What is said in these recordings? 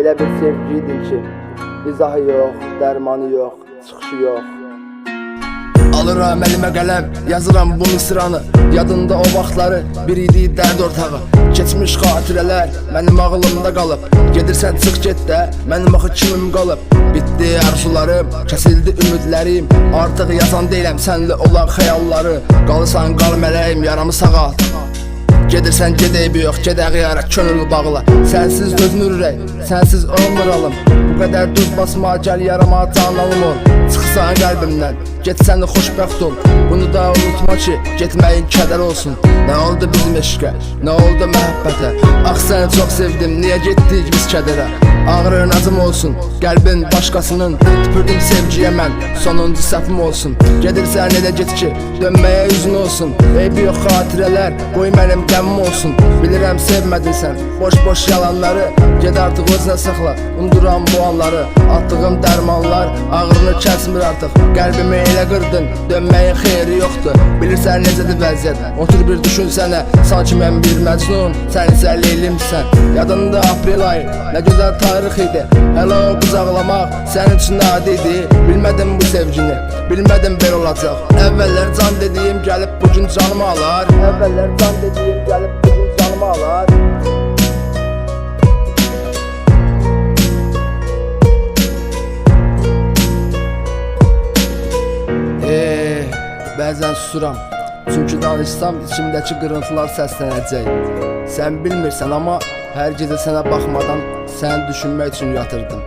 Elə bir sevgiydin ki, izahı yox, dərmanı yox, çıxışı yox. Alıram əlimə qələm, yazıram bu misranı. Yadında o vaxtları, bir idi dərd ortağı. Keçmiş xatirələr mənim ağlımda qalıb. Gedirsən çıx get də, mənim axı kimim qalıb. Bitdi arzularım, kəsildi ümidlərim. Artıq yazan deyiləm sənlə olan xəyalları. Qalırsan qal mələyim, yaramı sağalt. Gedirsən gedəyib yox, gedək yara, könül bağla. Sənsiz dözmür ürək, sənsiz olmur alım. Bu qədər düz basma, gəl yarama can alım ol. Çıxsan qəlbimdən, get səni xoşbəxt ol. Bunu da unutma ki, getməyin kədər olsun. Nə oldu bizim eşqə, nə oldu məhəbbətə? Ax səni çox sevdim, niyə getdik biz kədərə? Ağrın acım olsun, qəlbin başqasının. Tüpürdüm sevgiyə mən, sonuncu səhvim olsun. Gedirsən elə get ki, dönməyə üzün olsun. Eybi yox xatirələr, qoy mənim qəmim olsun. Bilirəm sevmədin sən, boş-boş yalanları. Ged artıq özünə saxla, unduram bu anları. Atdığım dərmanlar ağrını kəsmir artıq. Qəlbimi elə qırdın, dönməyin xeyri yoxdur. Bilirsən necədir vəziyyət, otur bir düşünsənə. Sanki mən bir məcnun, sən isə leylimsən. Yadında aprel ayı, nə gözəl tarix idi. Hələ o qucaqlamaq sənin üçün adi idi. Bilmədim bu sevgini, bilmədim belə olacaq. Əvvəllər can dediyim gəlib bugün canımı alar. Əvvəllər can dediyim gəlib bugün canımı alar. Bəzən susuram, çünki danışsam içimdəki qırıntılar səslənəcək. Sən bilmirsən, amma hər gecə sənə baxmadan səni düşünmək üçün yatırdım.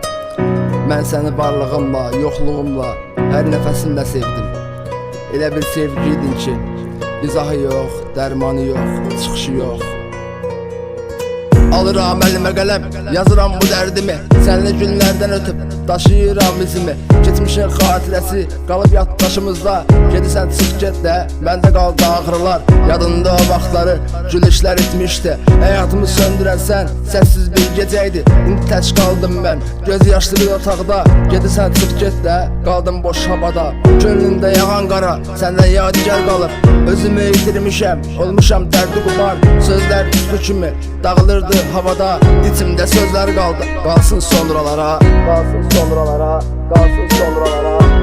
Mən səni varlığımla, yoxluğumla, hər nəfəsimlə sevdim. Elə bir sevgiydin ki, izahı yox, dərmanı yox, çıxışı yox. Alıram əlimə qələm, yazıram bu dərdimi. Sənlə günlərdən ötüb, daşıyıram izimi. Keçmişin xatirəsi qalıb yaddaşımızda. Gedirsən çıx get də, məndə qaldı ağrılar. Yadında o vaxtları gülüşlər etmişdi. Həyatımı söndürən sən, səssiz bir gecəydi. İndi tək qaldım mən, göz yaşlı bir otaqda. Gedirsən çıx get də, qaldım boş havada. Gönlümdə yağan qara, səndən yadigar qalıb. Özümü itirmişəm, olmuşam dərdi qumar. Sözlər üstü kimi dağılırdı havada. İçimdə sözlər qaldı, qalsın sonralara. Qalsın sonralara, qalsın sonralara.